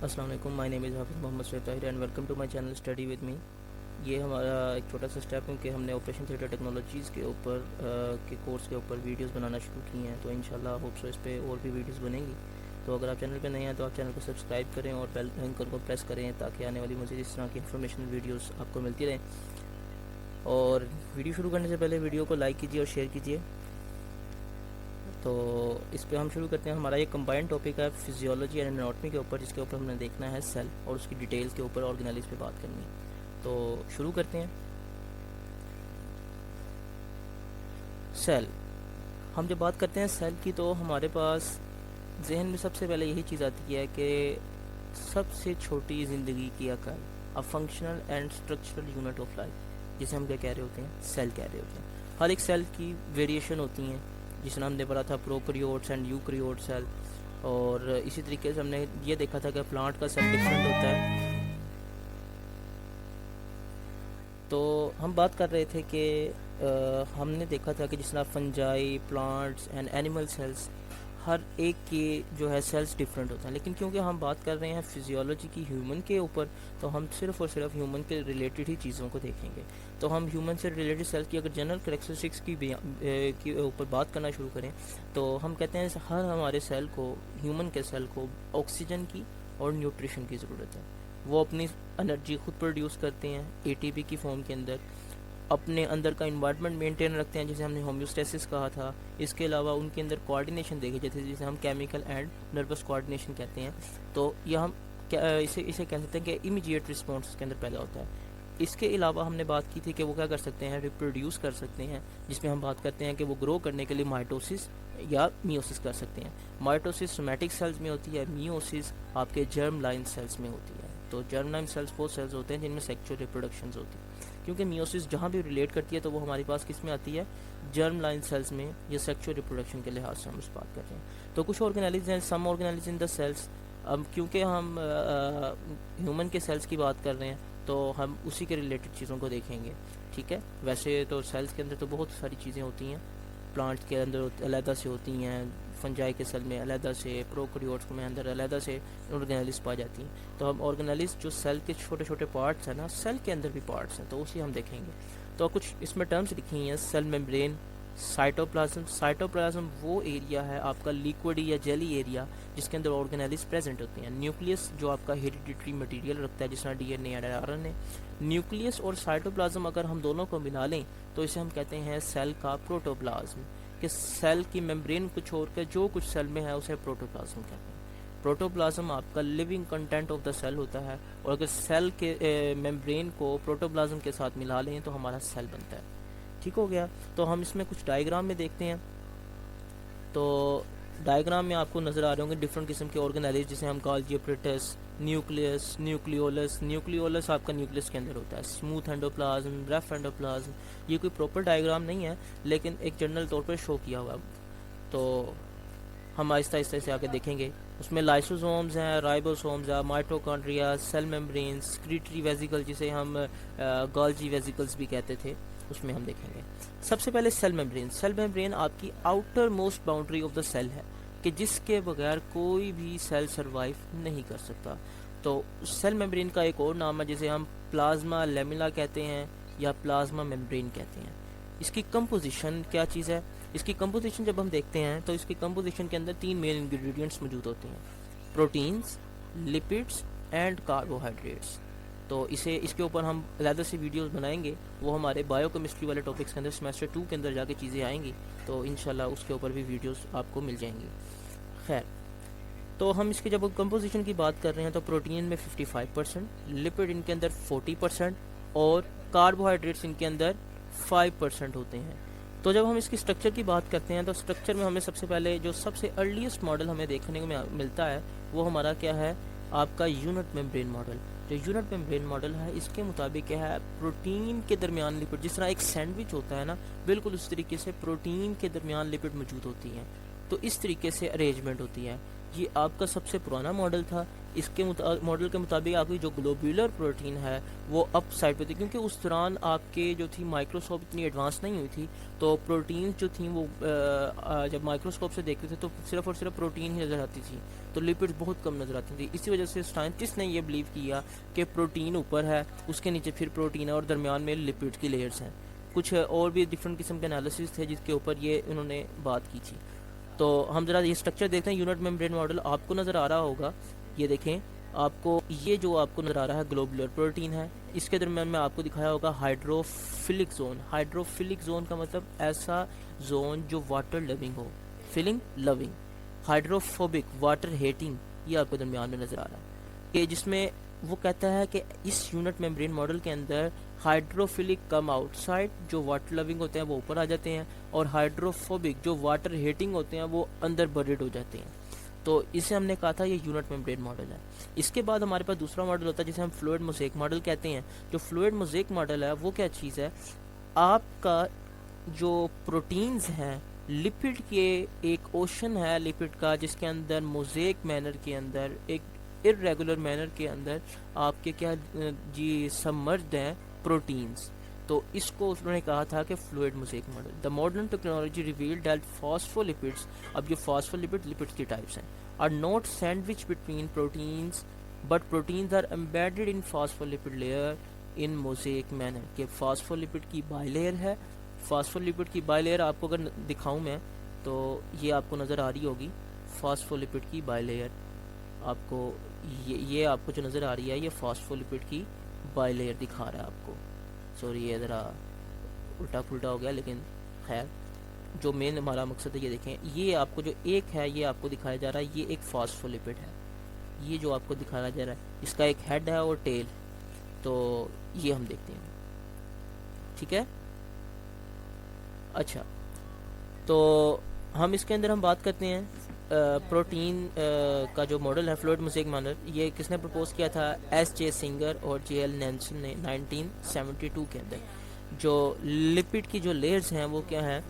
अस्सलाम वालेकुम, my name is Hafiz Mohammad Syed Tahir and welcome to my channel study with me. ये हमारा एक छोटा सा स्टेप है कि हमने ऑपरेशन थिएटर टेक्नोलॉजीज़ के ऊपर के कोर्स के ऊपर वीडियोस बनाना शुरू की हैं। तो इंशाल्लाह होप सो इस पर और भी वीडियोस बनेंगी। तो अगर आप चैनल पे नए हैं तो आप चैनल को सब्सक्राइब करें और बेल आइकन को प्रेस करें ताकि आने वाली मज़ीद इस तरह की इन्फॉर्मेशनल वीडियोस आपको मिलती रहें। और वीडियो शुरू करने से पहले वीडियो को लाइक कीजिए और शेयर कीजिए। तो इस पे हम शुरू करते हैं। हमारा ये कंबाइंड टॉपिक है फिजियोलॉजी एंड एनाटॉमी के ऊपर, जिसके ऊपर हमने देखना है सेल और उसकी डिटेल्स के ऊपर ऑर्गेनाइज पे बात करनी है। तो शुरू करते हैं। सेल, हम जब बात करते हैं सेल की तो हमारे पास जहन में सबसे पहले यही चीज़ आती है कि सबसे छोटी ज़िंदगी की इकाई, a functional and structural unit of life, जिसे हम क्या कह रहे होते हैं, सेल कह रहे होते हैं। हर एक सेल की वेरिएशन होती हैं, जिस नाम हमने पढ़ा था प्रोकैरियोट्स एंड यूकैरियोट सेल। और इसी तरीके से हमने ये देखा था कि प्लांट का सेल डिफरेंट होता है। तो हम बात कर रहे थे कि हमने देखा था कि जिस तरह fungi, plants and animal cells, हर एक के जो है सेल्स डिफरेंट होते हैं। लेकिन क्योंकि हम बात कर रहे हैं फिजियोलॉजी की ह्यूमन के ऊपर, तो हम सिर्फ और सिर्फ ह्यूमन के रिलेटेड ही चीज़ों को देखेंगे। तो हम ह्यूमन से रिलेटेड सेल्स की अगर जनरल करेक्टरिस्टिक्स की ऊपर बात करना शुरू करें तो हम कहते हैं हर हमारे सेल को, ह्यूमन के सेल को ऑक्सीजन की और न्यूट्रिशन की ज़रूरत है। वो अपनी एनर्जी खुद प्रोड्यूस करते हैं एटीपी की फॉर्म के अंदर, अपने अंदर का इन्वायरमेंट मेंटेन रखते हैं, जिसे हमने होम्योस्टेसिस कहा था। इसके अलावा उनके अंदर कोऑर्डिनेशन देखी जाती है, जिसे हम केमिकल एंड नर्वस कोऑर्डिनेशन कहते हैं। तो यह हम इसे कह सकते हैं कि इमीडिएट रिस्पॉन्स के अंदर पैदा होता है। इसके अलावा हमने बात की थी कि वो क्या कर सकते हैं, रिप्रोड्यूस कर सकते हैं, जिसमें हम बात करते हैं कि वो ग्रो करने के लिए माइटोसिस या मियोसिस कर सकते हैं। माइटोसिस सोमैटिक सेल्स में होती है, मियोसिस आपके जर्म लाइन सेल्स में होती है। तो जर्म लाइन सेल्स वो सेल्स होते हैं जिनमें सेक्सुअल रिप्रोडक्शन होती है। क्योंकि मियोसिस जहाँ भी रिलेट करती है तो वो हमारे पास किस में आती है, जर्म लाइन सेल्स में, या सेक्सुअल रिप्रोडक्शन के लिहाज से हम इस बात कर रहे हैं। तो कुछ ऑर्गेनाइज हैं, सम ऑर्गेनाइज इन द सेल्स। अब क्योंकि हम ह्यूमन के सेल्स की बात कर रहे हैं तो हम उसी के रिलेटेड चीज़ों को देखेंगे, ठीक है। वैसे तो सेल्स के अंदर तो बहुत सारी चीज़ें होती हैं, प्लांट के अंदर अलहदा से होती हैं, फंजाई के सेल में अलहदा से, प्रोकैरियोट्स में अंदर अलहदा से ऑर्गेनाइज पा जाती हैं। तो हम ऑर्गेनाइज जो सेल के छोटे छोटे पार्ट्स हैं ना, सेल के अंदर भी पार्ट्स हैं, तो उसी हम देखेंगे। तो कुछ इसमें टर्म्स लिखी हैं, सेल मेम्ब्रेन, साइटोप्लाज्म। साइटोप्लाज्म वो एरिया है आपका लिक्विड या जेली एरिया जिसके अंदर ऑर्गेनाइज प्रेजेंट होती हैं। न्यूक्लियस जो आपका हेरिडिटरी मटेरियल रखता है, जिस तरह डीएनए या आरएनए। न्यूक्लियस और साइटोप्लाज्म अगर हम दोनों को मिला लें तो इसे हम कहते हैं सेल का प्रोटोप्लाज्म। कि सेल की मेम्ब्रेन को छोड़ कर जो कुछ सेल में है उसे प्रोटोप्लाज्म कहते हैं। प्रोटोप्लाज्म आपका living content of the cell होता है, और अगर सेल के मेम्ब्रेन को प्रोटोप्लाज्म के साथ मिला लें तो हमारा सेल बनता है। ठीक हो गया। तो हम इसमें कुछ डायग्राम में देखते हैं। तो डायग्राम में आपको नज़र आ रहे होंगे डिफरेंट किस्म के ऑर्गेनाइज, जिसे हम Golgi apparatus, nucleus, nucleolus. Nucleolus आपका न्यूक्लियस के अंदर होता है, स्मूथ एंडोप्लाज्म, रफ एंडोप्लाज्म। ये कोई प्रॉपर डायग्राम नहीं है, लेकिन एक जनरल तौर पर शो किया हुआ है। तो हम आहिस्ता आहिस्ता से आगे देखेंगे। उसमें लाइसोसोम्स हैं, राइबोसोम्स हैं, mitochondria, cell membrane, secretory vesicle, जिसे हम गोल्गी वेजिकल्स भी कहते थे, उसमें हम देखेंगे। सबसे पहले सेल मेम्ब्रेन। सेल मेम्ब्रेन आपकी outermost boundary of the cell है, कि जिसके बगैर कोई भी सेल सरवाइव नहीं कर सकता। तो सेल मेम्ब्रेन का एक और नाम है जिसे हम प्लाज्मा लेमिला कहते हैं या प्लाज्मा मेम्ब्रेन कहते हैं। इसकी कंपोजिशन क्या चीज़ है, इसकी कंपोजिशन जब हम देखते हैं तो इसकी कंपोजिशन के अंदर 3 मेन इंग्रेडिएंट्स मौजूद होते हैं, प्रोटीन्स, लिपिड्स एंड कार्बोहाइड्रेट्स। तो इसके ऊपर हम अलग से वीडियोस बनाएंगे, वो हमारे बायोकेमिस्ट्री वाले टॉपिक्स के अंदर सेमेस्टर 2 के अंदर जाके चीज़ें आएंगी, तो इंशाल्लाह उसके ऊपर भी वीडियोस आपको मिल जाएंगी। खैर, तो हम इसकी जब कंपोजिशन की बात कर रहे हैं तो प्रोटीन में 55%, लिपिड इनके अंदर 40% और कार्बोहाइड्रेट्स इनके अंदर 5% होते हैं। तो जब हम इसकी स्ट्रक्चर की बात करते हैं तो स्ट्रक्चर में हमें सबसे पहले जो सबसे अर्लीस्ट मॉडल हमें देखने को मिलता है वो हमारा क्या है, आपका यूनिट मेम्ब्रेन मॉडल। जो यूनिट मेम्ब्रेन मॉडल है इसके मुताबिक क्या है, प्रोटीन के दरमियान लिपिड, जिस तरह एक सैंडविच होता है ना, बिल्कुल उस तरीके से प्रोटीन के दरमियान लिपिड मौजूद होती हैं। तो इस तरीके से अरेंजमेंट होती है। ये आपका सबसे पुराना मॉडल था, इसके मॉडल के मुताबिक आपकी जो ग्लोब्यूलर प्रोटीन है वो अप साइड पे थी, क्योंकि उस दौरान आपके जो थी माइक्रोस्कोप इतनी एडवांस नहीं हुई थी, तो प्रोटीन जो थी वो जब माइक्रोस्कोप से देखते थे तो सिर्फ और सिर्फ प्रोटीन ही नज़र आती थी, तो लिपिड्स बहुत कम नज़र आती थी। इसी वजह से साइंटिस्ट ने ये बिलीव किया कि प्रोटीन ऊपर है, उसके नीचे फिर प्रोटीन है और दरमियान में लिपिड की लेयर्स हैं। कुछ और भी डिफरेंट किस्म के एनालिसिस थे जिसके ऊपर ये उन्होंने बात की थी। तो हम ज़रा ये स्ट्रक्चर देखते हैं। यूनिट मेम्ब्रेन मॉडल आपको नज़र आ रहा होगा, ये देखें आपको, ये जो आपको नज़र आ रहा है ग्लोबुलर प्रोटीन है, इसके दरम्यान में आपको दिखाया होगा हाइड्रोफिलिक जोन। हाइड्रोफिलिक जोन का मतलब ऐसा जोन जो वाटर लविंग हो, filling loving. Hydrophobic water hating, ये आपको दरम्यान में नज़र आ रहा है, कि जिसमें वो कहता है कि इस यूनिट मेम्ब्रेन मॉडल के अंदर हाइड्रोफिलिक कम आउटसाइड, जो वाटर लविंग होते हैं वो ऊपर आ जाते हैं, और हाइड्रोफोबिक जो वाटर हेटिंग होते हैं वो अंदर बरिड हो जाते हैं। तो इसे हमने कहा था ये यूनिट मेम्ब्रेन मॉडल है। इसके बाद हमारे पास दूसरा मॉडल होता है जिसे हम फ्लूइड मोज़ेक मॉडल कहते हैं। जो फ्लूइड मोज़ेक मॉडल है वो क्या चीज़ है, आपका जो प्रोटीन्स हैं, लिपिड के एक ओशन है लिपिड का, जिसके अंदर मोज़ेक मैनर के अंदर, एक इरेगुलर मैनर के अंदर आपके क्या जी सबमर्ज्ड हैं प्रोटीन्स। तो इसको उन्होंने कहा था कि fluid mosaic model. The modern technology revealed that phospholipids, अब ये फॉस्फोलिपिड लिपिड्स की टाइप्स हैं, are not sandwich between proteins but proteins are embedded in phospholipid layer in mosaic manner. के फॉस्फोलिपिड की बाइलेयर है। फॉस्फोलिपिड की बाइलेयर आपको अगर दिखाऊं मैं तो ये आपको नज़र आ रही होगी, फॉस्फोलिपिड की बाइलेयर आपको, ये आपको जो नज़र आ रही है ये फॉस्फोलिपिड की बाइलेयर दिखा रहा है आपको। सॉरी ये ज़रा उल्टा पुल्टा हो गया, लेकिन खैर जो मेन हमारा मकसद है ये देखें, ये आपको जो एक है ये आपको दिखाया जा रहा है, ये एक फॉस्फोलिपिड है, ये जो आपको दिखाया जा रहा है, इसका एक हेड है और टेल। तो ये हम देखते हैं, ठीक है। अच्छा, तो हम इसके अंदर हम बात करते हैं प्रोटीन का जो मॉडल है फ्लूइड मोज़ेक मॉडल, ये किसने प्रपोज किया था, एस.जे. सिंगर और जे.एल. नैल्सन ने 1972 के अंदर। जो लिपिड की जो लेयर्स हैं वो क्या है,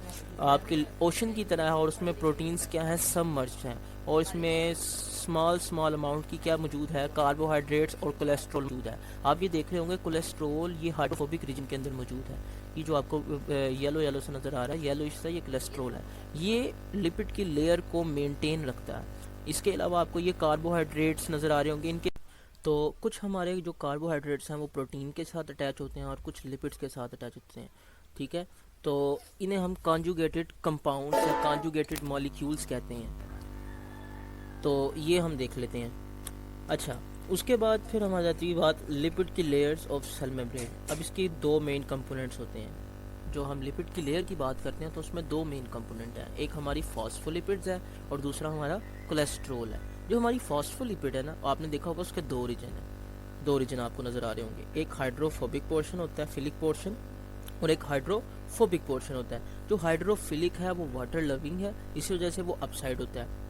आपके ओशन की तरह है, और उसमें प्रोटीन्स क्या है, सबमर्ज्ड हैं, और इसमें स्मॉल अमाउंट की क्या मौजूद है, कार्बोहाइड्रेट्स और कोलेस्ट्रॉल मौजूद है। आप ये देख रहे होंगे कोलेस्ट्रॉल ये हाइड्रोफोबिक रीजन के अंदर मौजूद है। ये जो आपको येलो से नज़र आ रहा है, येलो इससे ये कोलेस्ट्रॉल है, ये लिपिड की लेयर को मेंटेन रखता है। इसके अलावा आपको ये कार्बोहाइड्रेट्स नज़र आ रहे होंगे इनके। तो कुछ हमारे जो कार्बोहाइड्रेट्स हैं वो प्रोटीन के साथ अटैच होते हैं और कुछ लिपिड्स के साथ अटैच होते हैं, ठीक है। तो इन्हें हम कॉन्जुगेटेड कंपाउंड्स या कॉन्जुगेटेड मॉलिक्यूल्स कहते हैं। तो ये हम देख लेते हैं। अच्छा, उसके बाद फिर हम आ जाती है बात लिपिड की लेयर्स ऑफ सेल मेम्ब्रेन। अब इसकी दो मेन कंपोनेंट्स होते हैं। जो हम लिपिड की लेयर की बात करते हैं तो उसमें दो मेन कंपोनेंट हैं, एक हमारी फॉस्फोलिपिड्स है और दूसरा हमारा कोलेस्ट्रोल है। जो हमारी फॉस्फोलिपिड है ना, आपने देखा होगा उसके दो रीजन है, दो रीजन आपको नज़र आ रहे होंगे, एक हाइड्रोफोबिक पोर्शन होता है, फिलिक पोर्शन, और एक हाइड्रोफोबिक पोर्शन होता है। जो हाइड्रोफिलिक है वो वाटर लविंग है, इसी वजह से वो अपसाइड होता है,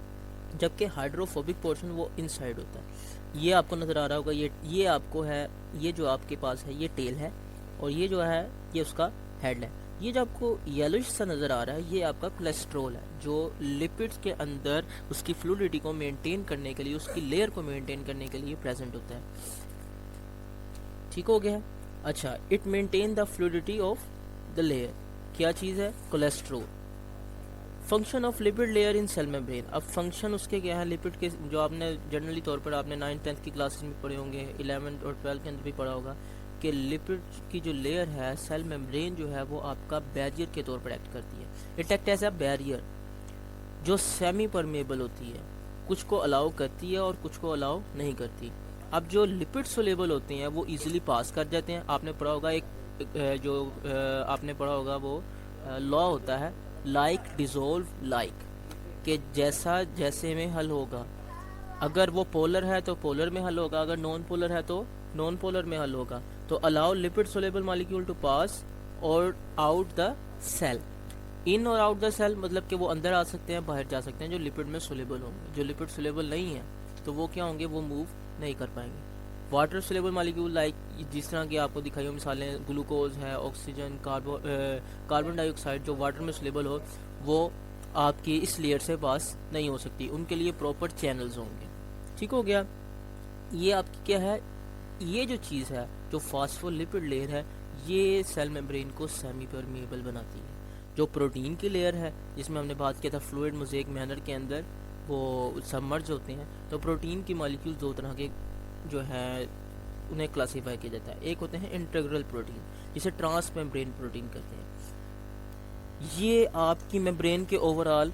जबकि हाइड्रोफोबिक पोर्शन वो इनसाइड होता है। ये आपको नज़र आ रहा होगा, ये आपको है, ये जो आपके पास है ये टेल है, और ये जो है ये उसका हेड है। ये जो आपको येलोइश सा नज़र आ रहा है ये आपका कोलेस्ट्रॉल है, जो लिपिड्स के अंदर उसकी फ्लूइडिटी को मेंटेन करने के लिए, उसकी लेयर को मेंटेन करने के लिए प्रेजेंट होता है। ठीक हो गया। अच्छा, it maintain the fluidity of the layer, क्या चीज़ है, cholesterol. Function of lipid layer in cell membrane. अब फंक्शन उसके क्या है, लिपिड के, जो आपने जनरली तौर पर आपने 9th-10th की क्लासेस में पढ़े होंगे, 11th और 12th के अंदर भी पढ़ा होगा कि लिपिड की जो लेयर है, सेल मेम्ब्रेन जो है वो आपका बैरियर के तौर पर एक्ट करती है। It act as a barrier जो सेमी परमेबल होती है, कुछ को अलाउ करती है और कुछ को अलाउ नहीं करती। अब जो लिपिड सोलेबल होते हैं वो इजीली पास कर जाते हैं। आपने पढ़ा होगा आपने पढ़ा होगा वो लॉ होता है, लाइक डिसॉल्व लाइक, कि जैसा जैसे में हल होगा। अगर वो पोलर है तो पोलर में हल होगा, अगर नॉन पोलर है तो नॉन पोलर में हल होगा। तो allow lipid soluble molecule to pass और आउट द सेल। इन और आउट द सेल मतलब कि वो अंदर आ सकते हैं, बाहर जा सकते हैं, जो लिपिड में सोलेबल होंगे। जो लिपिड सोलेबल नहीं है तो वो क्या होंगे, वो मूव नहीं कर पाएंगे। वाटर सोलेबल मॉलिक्यूल लाइक जिस तरह की आपको दिखाई हो मिसालें, ग्लूकोज है, ऑक्सीजन, कार्बन डाइऑक्साइड, जो वाटर में सोलेबल हो वो आपकी इस लेयर से पास नहीं हो सकती, उनके लिए प्रॉपर चैनल्स होंगे। ठीक हो गया। ये आपकी क्या है, ये जो चीज़ है जो फास्फोलिपिड लेयर है, ये सेल मेम्ब्रेन को सेमी परमिएबल बनाती है। जो प्रोटीन की लेयर है, जिसमें हमने बात किया था फ्लूइड मोज़ेक मैनर के अंदर वो सबमर्ज होते हैं, तो प्रोटीन की मॉलिक्यूल्स दो तरह के जो है उन्हें क्लासीफाई किया जाता है। एक होते हैं इंटीग्रल प्रोटीन, जिसे ट्रांस मेम्ब्रेन प्रोटीन कहते हैं। ये आपकी मेम्ब्रेन के ओवरऑल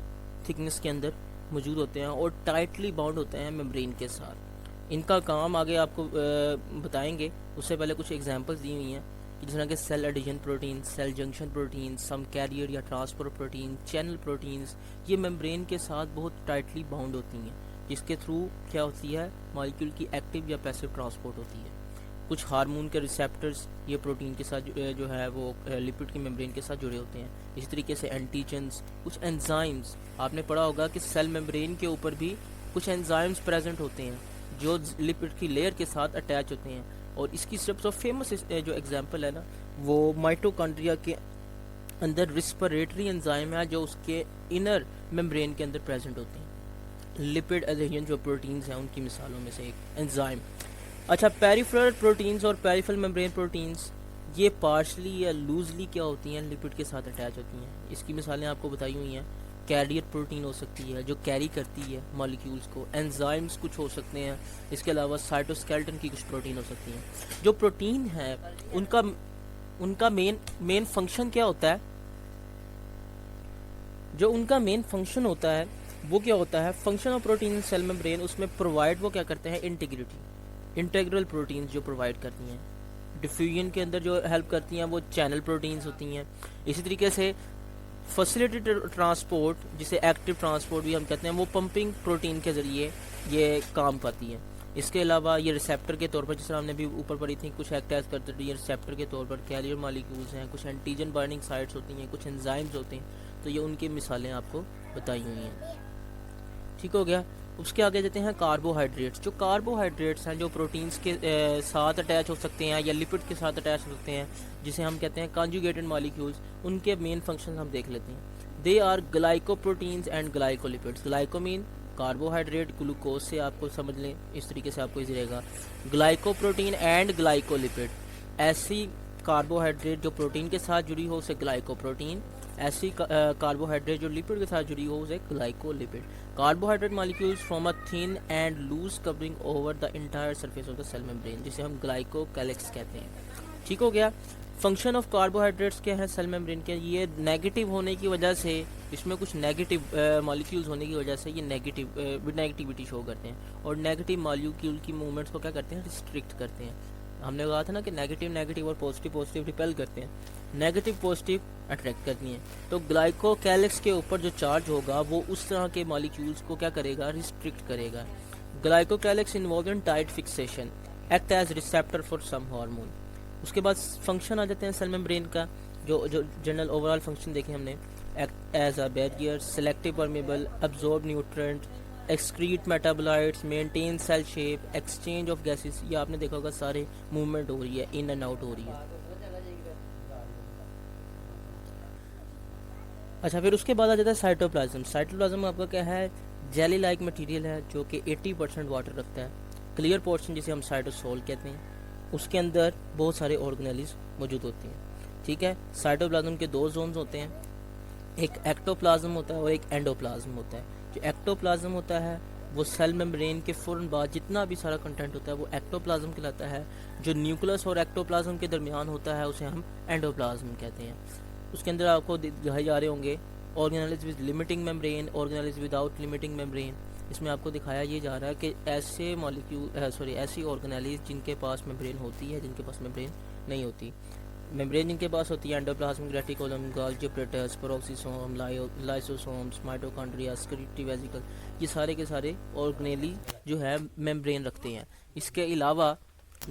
थिकनेस के अंदर मौजूद होते हैं और टाइटली बाउंड होते हैं मेम्ब्रेन के साथ। इनका काम आगे आपको बताएंगे, उससे पहले कुछ एग्जांपल्स दी हुई हैं कि जिस तरह के cell adhesion protein, cell junction protein, some carrier या ट्रांसपोर्ट प्रोटीन, चैनल प्रोटीन्स, ये मेम्ब्रेन के साथ बहुत टाइटली बाउंड होती हैं, जिसके थ्रू क्या होती है, मॉलिक्यूल की एक्टिव या पैसिव ट्रांसपोर्ट होती है। कुछ हार्मोन के रिसेप्टर्स ये प्रोटीन के साथ जो है वो लिपिड की मेम्ब्रेन के साथ जुड़े होते हैं। इसी तरीके से एंटीजन्स, कुछ एंजाइम्स, आपने पढ़ा होगा कि सेल मेम्ब्रेन के ऊपर भी कुछ एंजाइम्स प्रेजेंट होते हैं जो लिपिड की लेयर के साथ अटैच होते हैं। और इसकी सबसे फेमस जो एग्जांपल है ना, वो माइटोकॉन्ड्रिया के अंदर रिस्पिरेटरी एंजाइम है जो उसके इनर मेम्ब्रेन के अंदर प्रेजेंट होते हैं। लिपिड एडेहेजन जो प्रोटीन्स हैं उनकी मिसालों में से एक एंजाइम। अच्छा, पेरिफेरल प्रोटीन्स और पेरिफेरल मेम्ब्रेन प्रोटीन्स ये पार्शली या लूजली क्या होती हैं, लिपिड के साथ अटैच होती हैं। इसकी मिसालें आपको बताई हुई हैं। कैरियर प्रोटीन हो सकती है जो कैरी करती है मॉलिक्यूल्स को, एंजाइम्स कुछ हो सकते हैं, इसके अलावा साइटोस्केलेटन की कुछ प्रोटीन हो सकती हैं। जो प्रोटीन है उनका उनका मेन फंक्शन क्या होता है, जो उनका मेन फंक्शन होता है वो क्या होता है, function of protein in cell membrane, उसमें प्रोवाइड वो क्या करते हैं, इंटीग्रिटी, इंटीग्रल प्रोटीन्स जो प्रोवाइड करती हैं। डिफ्यूजन के अंदर जो हेल्प करती हैं वो चैनल प्रोटीन्स होती हैं। इसी तरीके से फैसिलिटेटेड ट्रांसपोर्ट, जिसे एक्टिव ट्रांसपोर्ट भी हम कहते हैं, वो पंपिंग प्रोटीन के ज़रिए ये काम पाती है। इसके अलावा ये रिसेप्टर के तौर पर, जिस तरह हमने भी ऊपर पढ़ी थी, कुछ एक्ट एज करते हैं ये रिसेप्टर के तौर पर कैरियर मॉलिक्यूल्स हैं, कुछ एंटीजन बाइंडिंग साइट्स होती हैं, कुछ एंजाइम्स होते हैं। तो ये उनकी मिसालें आपको बताई हुई हैं। ठीक हो गया। उसके आगे जाते हैं कार्बोहाइड्रेट्स। जो कार्बोहाइड्रेट्स हैं जो प्रोटीन्स के साथ अटैच हो सकते हैं या लिपिड के साथ अटैच हो सकते हैं, जिसे हम कहते हैं कॉन्जुगेटेड मॉलिक्यूल्स, उनके मेन फंक्शन हम देख लेते हैं। They are glycoproteins and glycolipids. Glyco mean carbohydrate, glucose से आपको समझ लें, इस तरीके से आपको इजी रहेगा। ग्लाइकोप्रोटीन एंड ग्लाइकोलिपिड, ऐसी कार्बोहाइड्रेट जो प्रोटीन के साथ जुड़ी हो उसे ग्लाइकोप्रोटीन, ऐसी कार्बोहाइड्रेट जो लिपिड के साथ जुड़ी हो उसे glycolipid. Carbohydrate molecules from a thin and loose covering over the entire surface of the cell membrane, जिसे हम ग्लाइकोकैलिक्स कहते हैं। ठीक हो गया। फंक्शन ऑफ कार्बोहाइड्रेट्स क्या है सेल मेम्ब्रेन के, ये नेगेटिव होने की वजह से, इसमें कुछ नेगेटिव मॉलिक्यूल्स होने की वजह से ये नेगेटिविटी शो करते हैं और नेगेटिव मॉलिक्यूल की मूवमेंट्स को क्या करते हैं, रिस्ट्रिक्ट करते हैं। हमने कहा था ना कि नेगेटिव और पॉजिटिव रिपेल करते हैं, नेगेटिव पॉजिटिव अट्रैक्ट करती हैं। तो ग्लाइकोकैलिक्स के ऊपर जो चार्ज होगा वो उस तरह के मॉलिक्यूल्स को क्या करेगा, रिस्ट्रिक्ट करेगा। Glycocalyx involve in tight fixation, act as receptor for some hormone. उसके बाद फंक्शन आ जाते हैं सेल मेम्ब्रेन का, जो जनरल ओवरऑल फंक्शन देखे हमने, act as a barrier, selective permeable, absorb nutrient, excrete metabolites, maintain cell shape, exchange of gases. ये आपने देखा होगा सारे मूवमेंट हो रही है, इन एंड आउट हो रही है। अच्छा, फिर उसके बाद आ जाता है साइटोप्लाज्म। साइटोप्लाज्म आपका क्या है, जेली लाइक मटेरियल है जो कि 80% वाटर रखता है। क्लियर पोर्शन जिसे हम साइटोसोल कहते हैं, उसके अंदर बहुत सारे ऑर्गेनेलिज मौजूद होते हैं। ठीक है। साइटोप्लाज्म के दो जोन्स होते हैं, एक एक्टोप्लाज्म होता है और एक एंडोप्लाज्म होता है। जो एक्टोप्लाज्म होता है वो सेल मेम्ब्रेन के फ़ौरन बाद जितना भी सारा कंटेंट होता है वो एक्टोप्लाज्म कहलाता है। जो न्यूक्लियस और एक्टोप्लाज्म के दरमियान होता है उसे हम एंडोप्लाज्म कहते हैं। उसके अंदर आपको दिखाए जा रहे होंगे organelles with limiting membrane, organelles without limiting membrane. इसमें आपको दिखाया ये जा रहा है कि ऐसे ऐसी ऑर्गेनेलिज जिनके पास मेम्ब्रेन होती है, जिनके पास मेम्ब्रेन नहीं होती। मेम्ब्रेन जिनके पास होती है endoplasmic reticulum, Golgi apparatus, peroxisome, lysosomes, mitochondria, secretary vesicle, ये सारे के सारे ऑर्गेनेली जो है मेम्ब्रेन रखते हैं। इसके अलावा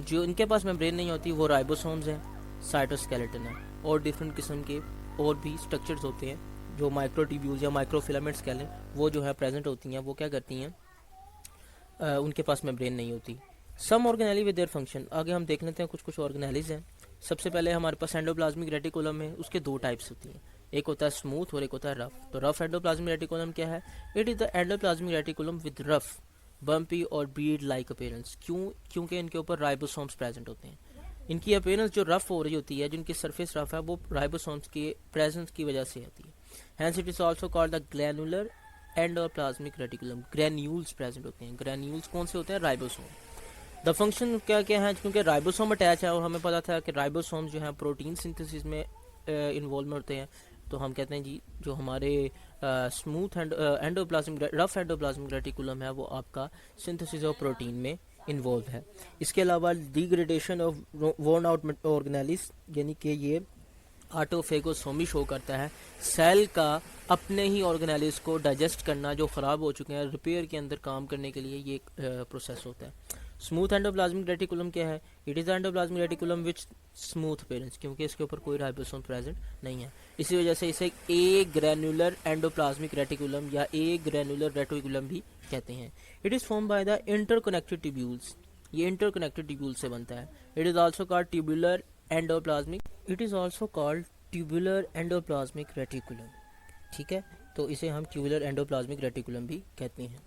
जो इनके पास मेम्ब्रेन नहीं होती वो राइबोसोम्स हैं, साइटोस्केलेटन है और डिफरेंट किस्म के और भी स्ट्रक्चर्स होते हैं जो माइक्रोट्यूब्यूल्स या माइक्रोफिलामेंट्स कह लें, वो जो है प्रेजेंट होती हैं। वो क्या करती हैं, उनके पास मेम्ब्रेन नहीं होती। सम ऑर्गेनेली विद देयर फंक्शन। आगे हम देख लेते हैं कुछ ऑर्गेनेलीज हैं। सबसे पहले हमारे पास एंडोप्लाज्मिक रेटिकुलम है, उसके दो टाइप्स होती हैं, एक होता है स्मूथ और एक होता है रफ। तो रफ एंडोप्लाज्मिक रेटिकुलम क्या है, it is the endoplasmic reticulum with rough bumpy और बीड लाइक अपीयरेंस। क्योंकि इनके ऊपर राइबोसोम्स प्रेजेंट होते हैं। इनकी अपीयरेंस जो रफ हो रही होती है, जिनकी सरफेस रफ है, वो राइबोसोम्स के प्रेजेंस की वजह से आती है। Hence it is also called the granular endoplasmic reticulum. Granules present होते हैं। ग्रैन्यूल्स कौन से होते हैं? राइबोसोम। द फंक्शन क्या क्या है? क्योंकि राइबोसोम अटैच है और हमें पता था कि राइबोसोम जो है प्रोटीन सिंथेसिस में इन्वॉल्व होते हैं, तो हम कहते हैं जी जो हमारे smooth endoplasmic rough endoplasmic reticulum है वो आपका सिंथेसिस ऑफ प्रोटीन में इन्वॉल्व है। इसके अलावा degradation of worn out organelles, यानी कि ये ऑटोफेगोसोमी शो करता है सेल का अपने ही ऑर्गेनेलिस को डाइजेस्ट करना जो ख़राब हो चुके हैं, रिपेयर के अंदर काम करने के लिए ये प्रोसेस होता है। स्मूथ एंडोप्लाज्मिक रेटिकुलम क्या है? It is endoplasmic reticulum which smooth appearance, क्योंकि इसके ऊपर कोई राइबोसोम प्रेजेंट नहीं है। इसी वजह से इसे ए ग्रैनुलर एंडोप्लाज्मिक रेटिकुलम या ए ग्रैनुलर रेटिकुलम भी कहते हैं। It is form by the interconnected tubules. ये इंटरकनेक्टेड ट्यूब्यूल से बनता है। It is also called tubular endoplasmic. It is also called tubular endoplasmic reticulum. ठीक है, तो इसे हम ट्यूबुलर एंडोप्लाज्मिक रेटिकुलम भी कहते हैं।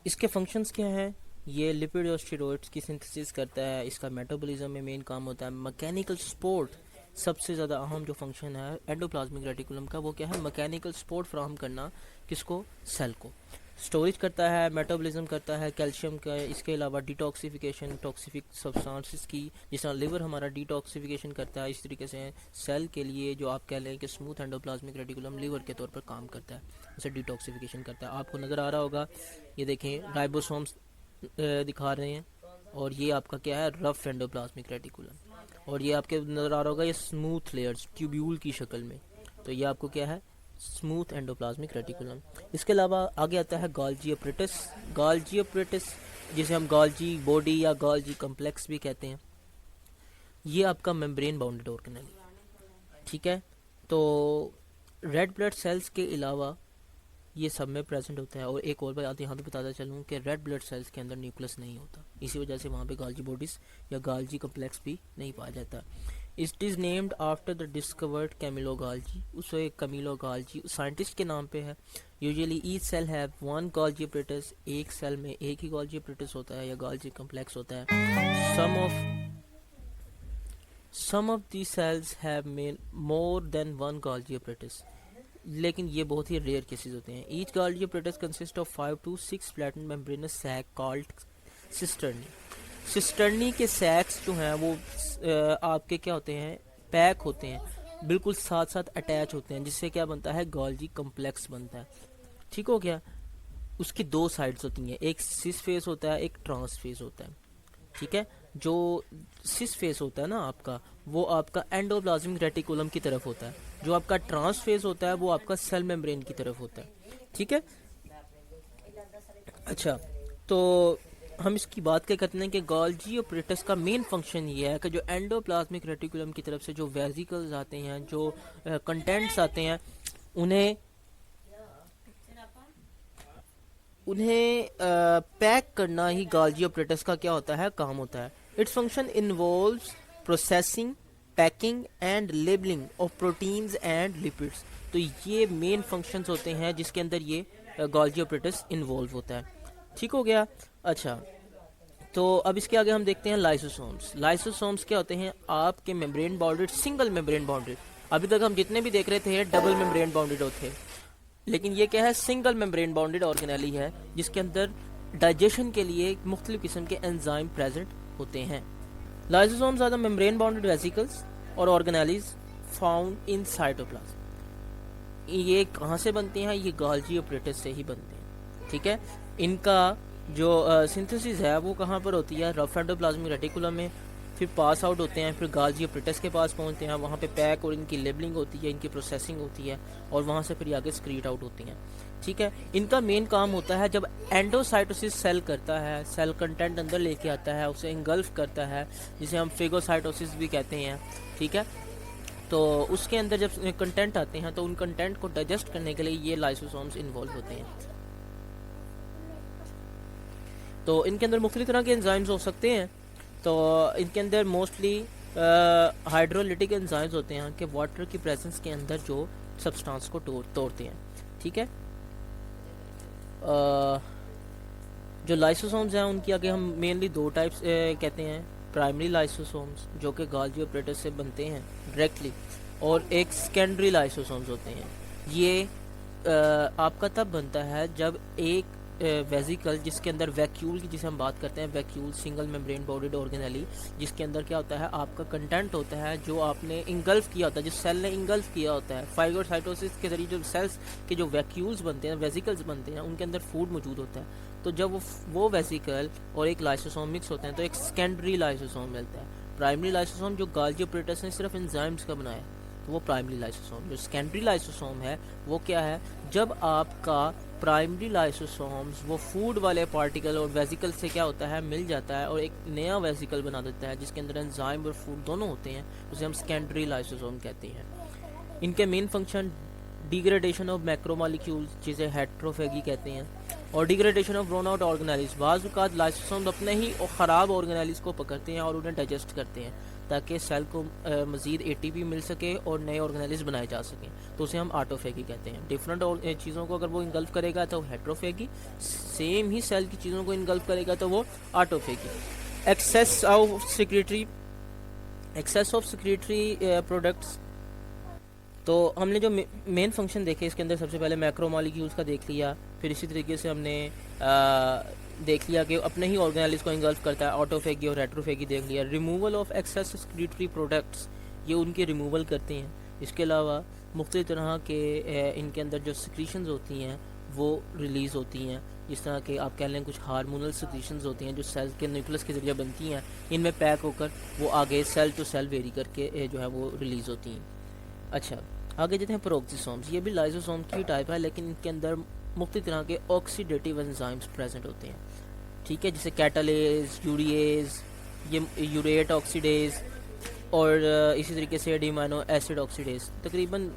इसके फंक्शंस क्या हैं? ये लिपिड और स्टेरॉइड्स की सिंथेसिस करता है। इसका मेटाबॉलिज्म में मेन काम होता है। मैकेनिकल सपोर्ट, सबसे ज़्यादा अहम जो फंक्शन है एंडोप्लाज्मिक रेटिकुलम का वो क्या है? मैकेनिकल सपोर्ट फ्राहम करना। किसको? सेल को। स्टोरेज करता है, मेटाबॉलिज्म करता है कैल्शियम का। इसके अलावा डिटॉक्सिफिकेशन टॉक्सिफिक सब्सटेंसेस की, जिस तरह लिवर हमारा डिटॉक्सिफिकेशन करता है, इस तरीके से सेल के लिए जो आप कह लें कि स्मूथ एंडोप्लाज्मिक रेटिकुलम लिवर के तौर पर काम करता है, उसे डिटॉक्सिफिकेशन करता है। आपको नज़र आ रहा होगा, ये देखें राइबोसोम्स दिखा रहे हैं, और ये आपका क्या है? Rough endoplasmic reticulum. और ये आपके नज़र आ रहा होगा ये स्मूथ लेयर्स ट्यूब्यूल की शक्ल में, तो ये आपको क्या है? Smooth endoplasmic reticulum. इसके अलावा आगे आता है गोल्जी अपरेटस। गोल्जी अपरेटस, जिसे हम गोल्जी बॉडी या गोल्जी कम्प्लेक्स भी कहते हैं, ये आपका मेम्ब्रेन बाउंडेड ऑर्गेनेल। ठीक है, तो रेड ब्लड सेल्स के अलावा ये सब में प्रेजेंट होता है। और एक और बात यहाँ पे बताता चलूँ कि रेड ब्लड सेल्स के अंदर न्यूक्लियस नहीं होता, इसी वजह से वहाँ पे गोल्जी बॉडीज या गोल्जी कम्प्लेक्स भी नहीं पाया जाता। It is named after the discovered Camillo Golgi. उसे कैमिलो गोल्जी साइंटिस्ट के नाम पे है। Usually each cell have one Golgi apparatus. एक सेल में एक ही गोल्जी अपरेटस होता है या गोल्जी कम्प्लेक्स होता है। Some of the cells have more than one Golgi apparatus, लेकिन ये बहुत ही रेयर केसेस होते हैं। Each Golgi apparatus consist of 5 to 6 flattened membranous sac called cisternae. Cisternae के सैक्स जो हैं वो आपके क्या होते हैं? पैक होते हैं, बिल्कुल साथ साथ अटैच होते हैं, जिससे क्या बनता है? गोल्जी कम्प्लेक्स बनता है। ठीक हो गया? उसकी दो साइड्स होती हैं, एक सिस फेस होता है, एक ट्रांस फेस होता है। ठीक है, जो सिस फेस होता है ना आपका, वो आपका एंडोप्लाज्मिक रेटिकुलम की तरफ होता है। जो आपका ट्रांस फेस होता है वो आपका सेल मेम्ब्रेन की तरफ होता है। ठीक है, अच्छा, तो हम इसकी बात क्या करते हैं कि गोल्जी अपरेटस का मेन फंक्शन ये है कि जो एंडोप्लाज्मिक रेटिकुलम की तरफ से जो वेसिकल्स आते हैं, जो कंटेंट्स आते हैं, उन्हें पैक करना ही गोल्जी अपरेटस का क्या होता है? काम होता है। Its function involves processing, packing and labelling of proteins and lipids. तो ये मेन फंक्शंस होते हैं जिसके अंदर ये गोल्जी अपरेटस इन्वॉल्व होता है। ठीक हो गया? अच्छा, तो अब इसके आगे हम देखते हैं लाइसोसोम्स। लाइसोसोम्स क्या होते हैं? आपके membrane bounded, single membrane bounded. अभी तक हम जितने भी देख रहे थे डबल मेम्ब्रेन बाउंडेड होते, लेकिन ये क्या है? सिंगल मेम्ब्रेन बाउंडेड ऑर्गेनेली है, जिसके अंदर डाइजेशन के लिए मुख्तलिफ किस्म के एंजाइम प्रेजेंट होते हैं। Lysosomes are the membrane bounded vesicles और ऑर्गेनेलीज फाउंड इन साइटोप्लाज्म। ये कहाँ से बनते हैं? ये गोल्जी अपरेटस से ही बनते हैं। ठीक है, इनका जो सिंथेसिस है वो कहाँ पर होती है? रफ एंडोप्लाज्मिक रेटिकुलम में, फिर पास आउट होते हैं, फिर गोल्जी अपरेटस के पास पहुँचते हैं, वहाँ पे पैक और इनकी लेबलिंग होती है, इनकी प्रोसेसिंग होती है, और वहाँ से फिर आगे स्क्रीट आउट होती हैं। ठीक है, इनका मेन काम होता है जब एंडोसाइटोसिस सेल करता है, सेल कंटेंट अंदर लेके आता है, उसे इंगल्फ करता है, जिसे हम फेगोसाइटोसिस भी कहते हैं। ठीक है, तो उसके अंदर जब कंटेंट आते हैं तो उन कंटेंट को डाइजेस्ट करने के लिए ये लाइसोसोम्स इन्वॉल्व होते हैं। तो इनके अंदर मुख्तलिफ तरह के एंजाइम्स हो सकते हैं। तो इनके अंदर मोस्टली हाइड्रोलिटिक एंजाइम्स होते हैं कि वाटर की प्रेजेंस के अंदर जो सब्सटेंस को तोड़ते हैं। ठीक है, जो लाइसोसोम्स हैं उनकी आगे हम मेनली दो टाइप्स कहते हैं, प्राइमरी लाइसोसोम्स जो कि गोल्गी ऑपरेटस से बनते हैं डायरेक्टली, और एक सेकेंडरी लाइसोसोम्स होते हैं। ये आपका तब बनता है जब एक वेजिकल जिसके अंदर वैक्यूल की, जिसे हम बात करते हैं vacuole, single membrane bodied organelle, जिसके अंदर क्या होता है आपका कंटेंट होता है जो आपने इंगल्फ किया होता है, जिस सेल ने इंगल्फ किया होता है। फाइगोसाइटोसिस के जरिए जो सेल्स के जो वैक्यूल्स बनते हैं, वेजिकल्स बनते हैं, उनके अंदर फूड मौजूद होता है। तो जब वो वेजिकल और एक लाइसोसोम मिक्स होते हैं तो एक सेकेंडरी लाइसोसोम मिलता है। प्राइमरी लाइसोसोम जो गोल्गी ऑपरेटस ने सिर्फ एंजाइम्स का बनाया, तो वो प्राइमरी लाइसोसोम। जो सेकेंडरी लाइसोसोम है वो क्या है, जब आपका प्राइमरी लाइसोसोम्स वो फूड वाले पार्टिकल और वेजिकल से क्या होता है मिल जाता है और एक नया वेजिकल बना देता है जिसके अंदर एंजाइम और फूड दोनों होते हैं, उसे हम सेकेंडरी लाइसोसोम कहते हैं। इनके main function degradation of macromolecules, जिसे हेट्रोफेगी कहते हैं, और degradation of worn out organelles. बाज़ औक़ात लाइसोसोम्स अपने ही ख़राब ऑर्गेनेलिस को पकड़ते हैं और उन्हें डाइजेस्ट करते हैं ताकि सेल को मज़ीद एटीपी मिल सके और नए ऑर्गेनेलिस बनाए जा सकें, तो उसे हम ऑटोफेगी कहते हैं। डिफरेंट चीज़ों को अगर वो इंगल्फ करेगा तो हेट्रोफेगी, सेम ही सेल की चीज़ों को इंगल्फ करेगा तो वो autophagy. Excess of secretory products, तो हमने जो मेन फंक्शन देखे इसके अंदर सबसे पहले मैक्रोमोलिक्यूल्स का देख लिया, फिर इसी तरीके से हमने देख लिया कि अपने ही ऑर्गेनेलिस को इंगल्फ करता है, ऑटोफेगी और रेट्रोफेगी देख लिया। Removal of excess secretory products, ये उनकी रिमूवल करते हैं। इसके अलावा मुख्तलिफ तरह के इनके अंदर जो सिक्रीशंस होती हैं वो रिलीज़ होती हैं, जिस तरह के आप कह लें कुछ हार्मोनल सिक्रीशंस होती हैं जो सेल के न्यूक्लियस के ज़रिए बनती हैं, इनमें पैक होकर वो आगे सेल टू सेल वेरी करके जो है वो रिलीज़ होती हैं। अच्छा, आगे जाते हैं पेरोक्सिसोम्स। ये भी लाइसोसोम की टाइप है लेकिन इनके अंदर मुख्तलिफ तरह के ऑक्सीडेटिव एंजाइम्स प्रेजेंट होते हैं, ठीक है, जैसे कैटालेज, यूरिएज, ये यूरेट ऑक्सीडेज और इसी तरीके से एडिमाइनो एसिड ऑक्सीडेज। तकरीबन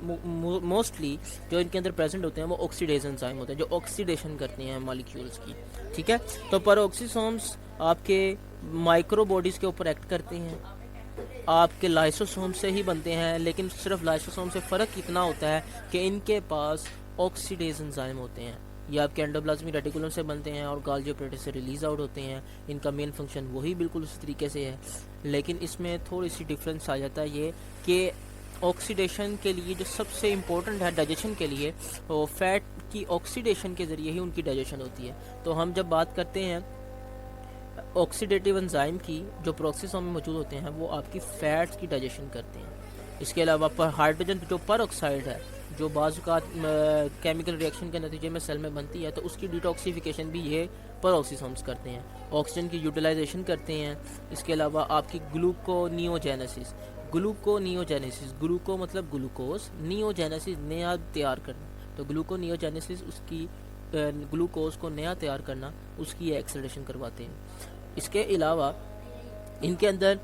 मोस्टली जो इनके अंदर प्रेजेंट होते हैं वो ऑक्सीडेज एंजाइम होते हैं जो ऑक्सीडेशन करते हैं मॉलिक्यूल्स की, ठीक है। तो पेरोक्सिसोम्स आपके माइक्रो बॉडीज़ के ऊपर एक्ट करते हैं, आपके लाइसोसोम से ही बनते हैं, लेकिन सिर्फ लाइसोसोम से फ़र्क इतना होता है कि इनके पास ऑक्सीडेज एंजाइम होते हैं। ये आपके एंडोप्लाज्मिक रेटिकुलम से बनते हैं और गोल्गी ऑपरेटस से रिलीज़ आउट होते हैं। इनका मेन फंक्शन वही बिल्कुल उसी तरीके से है, लेकिन इसमें थोड़ी सी डिफरेंस आ जाता है ये कि ऑक्सीडेशन के लिए जो सबसे इम्पोर्टेंट है डाइजेशन के लिए, वो फैट की ऑक्सीडेशन के ज़रिए ही उनकी डाइजेशन होती है। तो हम जब बात करते हैं ऑक्सीडेटिव एंजाइम की जो पेरोक्सिसोम में मौजूद होते हैं, वो आपकी फ़ैट्स की डाइजेशन करते हैं। इसके अलावा पर हाइड्रोजन जो परऑक्साइड है जो बाज़ औक़ात केमिकल रिएक्शन के नतीजे में सेल में बनती है, तो उसकी डिटॉक्सिफिकेशन भी ये पेरोक्सिसोम्स करते हैं। ऑक्सीजन की यूटिलाइजेशन करते हैं। इसके अलावा आपकी ग्लूकोनियोजेनेसिस, ग्लूको मतलब ग्लूकोज, नियोजेनेसिस नया तैयार करना, तो ग्लूकोनियोजेनेसिस उसकी ग्लूकोज को नया तैयार करना, उसकी एक्सेलरेशन करवाते हैं। इसके अलावा इनके अंदर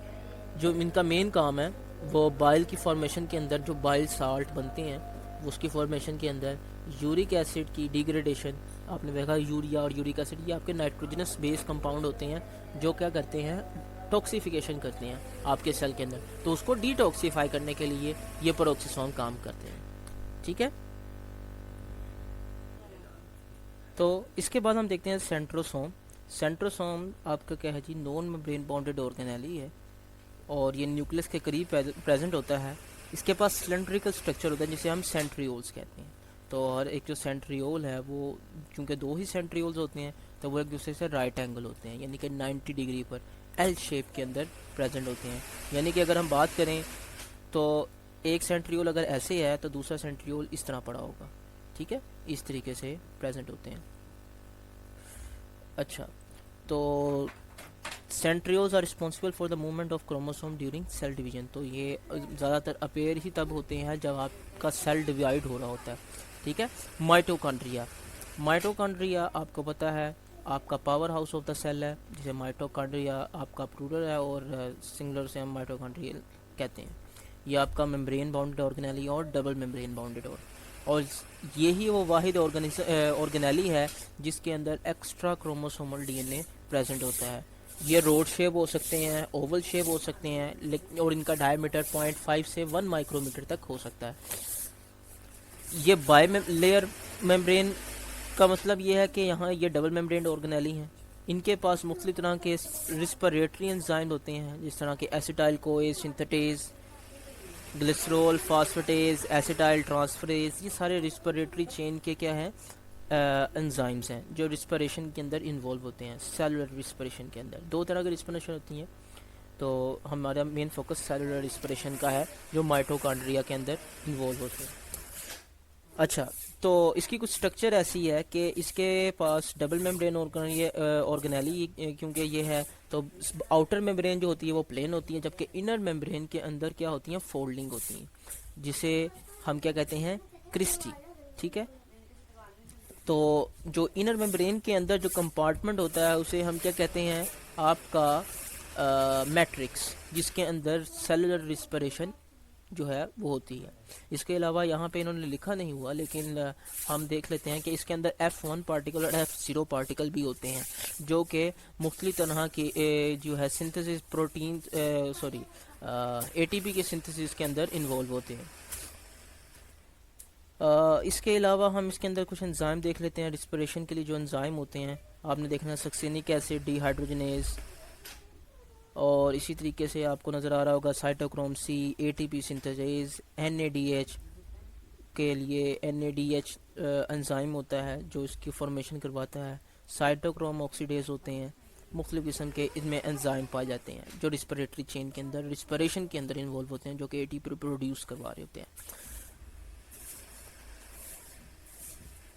जो इनका मेन काम है वो बाइल की फॉर्मेशन के अंदर जो बाइल साल्ट बनते हैं उसकी फॉर्मेशन के अंदर यूरिक एसिड की डिग्रेडेशन, आपने देखा यूरिया और यूरिक एसिड ये आपके नाइट्रोजनस बेस कंपाउंड होते हैं जो क्या करते हैं टॉक्सिफिकेशन करते हैं आपके सेल के अंदर, तो उसको डिटॉक्सिफाई करने के लिए ये पेरोक्सिसोम काम करते हैं, ठीक है। तो इसके बाद हम देखते हैं सेंट्रोसोम। सेंट्रोसोम आपका क्या है जी, नॉन मेम्ब्रेन बाउंडेड ऑर्गेनेली है और ये न्यूक्लियस के करीब प्रेजेंट होता है। इसके पास सिलेंड्रिकल स्ट्रक्चर होता है जिसे हम सेंट्रियोल्स कहते हैं। तो और एक जो सेंट्रियोल है वो चूँकि दो ही सेंट्रियोल्स होते हैं तो वो एक दूसरे से राइट एंगल होते हैं, यानी कि 90 डिग्री पर एल शेप के अंदर प्रेजेंट होते हैं। यानी कि अगर हम बात करें तो एक सेंट्रियोल अगर ऐसे है तो दूसरा सेंट्रियोल इस तरह पड़ा होगा, ठीक है, इस तरीके से प्रेजेंट होते हैं। अच्छा, तो centrioles are responsible for the movement of chromosome during cell division. तो ये ज़्यादातर अपेयर ही तब होते हैं जब आपका सेल डिवाइड हो रहा होता है, ठीक है। माइटोकॉन्ड्रिया, माइटोकॉन्ड्रिया आपको पता है आपका powerhouse of the cell है, जिसे माइटोकॉन्ड्रिया आपका प्लूरल है और सिंगुलर से हम माइटोकॉन्ड्रियल कहते हैं। ये आपका मेम्ब्रेन बाउंडेड ऑर्गेनेली और डबल मेम्ब्रेन बाउंडेड और यही वो वाहिद ऑर्गेनेली है जिसके अंदर एक्स्ट्रा क्रोमोसोमल डीएनए प्रेजेंट होता है। ये रोड शेप हो सकते हैं, ओवल शेप हो सकते हैं, और इनका डायमीटर 0.5 से 1 माइक्रोमीटर तक हो सकता है। ये लेयर मेम्ब्रेन का मतलब ये है कि यहाँ ये डबल मेम्ब्रेन ऑर्गेनेली हैं, इनके पास मुख्तलिफ तरह के रिस्पिरेटरी एंजाइम होते हैं, जिस तरह के acetyl CoA synthetase, glycerol phosphatase, acetyl transferase, ये सारे रिस्पिरेटरी चेन के क्या हैं, एंजाइम्स हैं जो रिस्पिरेशन के अंदर इन्वॉल्व होते हैं। सेलुलर रिस्पिरेशन के अंदर दो तरह की रिस्पिरेशन होती हैं, तो हमारा मेन फोकस सेलुलर रिस्पिरेशन का है जो माइटोकॉन्ड्रिया के अंदर इन्वॉल्व होते हैं। अच्छा, तो इसकी कुछ स्ट्रक्चर ऐसी है कि इसके पास डबल मेम्ब्रेन ऑर्गेनेली, क्योंकि ये है तो आउटर मेम्ब्रेन जो होती है वो प्लेन होती है, जबकि इनर मेम्ब्रेन के अंदर क्या होती हैं, फोल्डिंग होती हैं, जिसे हम क्या कहते हैं, क्रिस्टी। ठीक है, तो जो इनर मेम्ब्रेन के अंदर जो कंपार्टमेंट होता है उसे हम क्या कहते हैं, आपका मैट्रिक्स, जिसके अंदर सेलुलर रिस्पिरेशन जो है वो होती है। इसके अलावा यहाँ पे इन्होंने लिखा नहीं हुआ, लेकिन हम देख लेते हैं कि इसके अंदर F1 पार्टिकल और F0 पार्टिकल भी होते हैं, जो कि मुख्तलिफ तरह की जो है सिंथेसिस प्रोटीन ATP के सिंथेसिस के अंदर इन्वॉल्व होते हैं। इसके अलावा हम इसके अंदर कुछ एंजाइम देख लेते हैं रिस्पिरेशन के लिए। जो एंजाइम होते हैं आपने देखना, सक्सिनिक एसिड डिहाइड्रोजनेज, और इसी तरीके से आपको नज़र आ रहा होगा साइटोक्रोम C, ATP सिंथेसेज, NADH के लिए NADH एंजाइम होता है जो इसकी फॉर्मेशन करवाता है। साइटोक्रोम ऑक्सीडेज होते हैं, मुख्तलिफ किस्म के इनमें एंजाइम पाए जाते हैं जो रिस्पिरेटरी चेन के अंदर, रिस्पिरेशन के अंदर इन्वॉल्व होते हैं, जो कि ATP प्रोड्यूस करवा रहे होते हैं।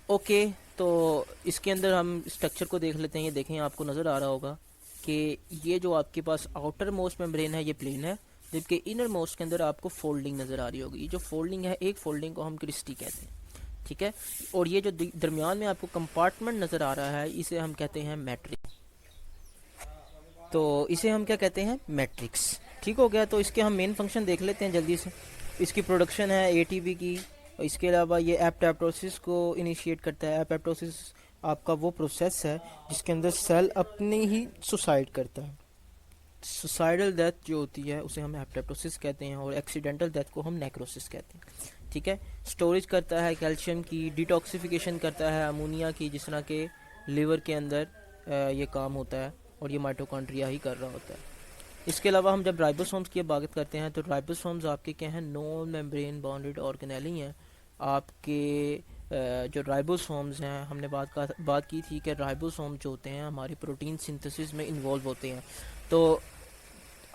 ओके, तो इसके अंदर हम स्ट्रक्चर को देख लेते हैं। ये देखें, आपको नज़र आ रहा होगा कि ये जो आपके पास आउटर मोस्ट मेम्ब्रेन है ये प्लेन है, जबकि इनर मोस्ट के अंदर आपको फोल्डिंग नज़र आ रही होगी। ये जो फोल्डिंग है, एक फोल्डिंग को हम क्रिस्टी कहते हैं। ठीक है, और ये जो दरमियान में आपको कंपार्टमेंट नज़र आ रहा है, इसे हम कहते हैं मैट्रिक्स। तो इसे हम क्या कहते हैं, मैट्रिक्स। ठीक हो गया, तो इसके हम मेन फंक्शन देख लेते हैं जल्दी से। इसकी प्रोडक्शन है ATP की, और इसके अलावा ये एपोप्टोसिस को इनिशिएट करता है। एपोप्टोसिस आपका वो प्रोसेस है जिसके अंदर सेल अपने ही सुसाइड करता है। सुसाइडल डेथ जो होती है उसे हम एपोप्टोसिस कहते हैं, और एक्सीडेंटल डेथ को हम नेक्रोसिस कहते हैं। ठीक है, स्टोरेज करता है कैल्शियम की, डिटॉक्सिफिकेशन करता है अमोनिया की, जिस तरह के लिवर के अंदर ये काम होता है, और ये माइटोकॉन्ड्रिया ही कर रहा होता है। इसके अलावा हम जब राइबोसोम्स की बात करते हैं, तो राइबोसोम्स आपके क्या हैं, नॉन मेम्ब्रेन बॉन्डेड ऑर्गेनेली हैं। आपके जो राइबोसोम्स हैं, हमने बात की थी कि राइबोसोम जो होते हैं हमारी प्रोटीन सिंथेसिस में इन्वॉल्व होते हैं। तो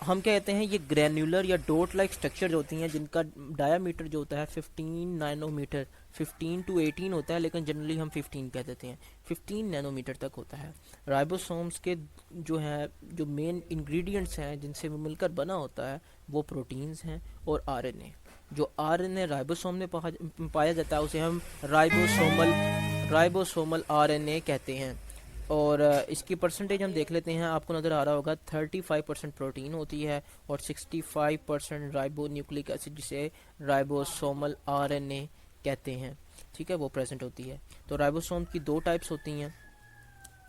हम क्या कहते हैं, ये ग्रैन्युलर या डॉट लाइक स्ट्रक्चर जो होती हैं, जिनका डायामीटर जो होता है 15 नैनोमीटर, 15 to 18 होता है, लेकिन जनरली हम 15 कह देते हैं, 15 नैनोमीटर तक होता है। राइबोसोम्स के जो है, जो मेन इंग्रेडिएंट्स हैं जिनसे वो मिलकर बना होता है, वो प्रोटीन्स हैं और RNA। जो RNA राइबोसोम में पाया जाता है उसे हम राइबोसोमल RNA कहते हैं। और इसकी परसेंटेज हम देख लेते हैं, आपको नज़र आ रहा होगा 35% प्रोटीन होती है और 65% राइबो न्यूक्लिक एसिड, जिसे राइबोसोमल RNA कहते हैं। ठीक है, वो प्रेजेंट होती है। तो राइबोसोम की दो टाइप्स होती हैं,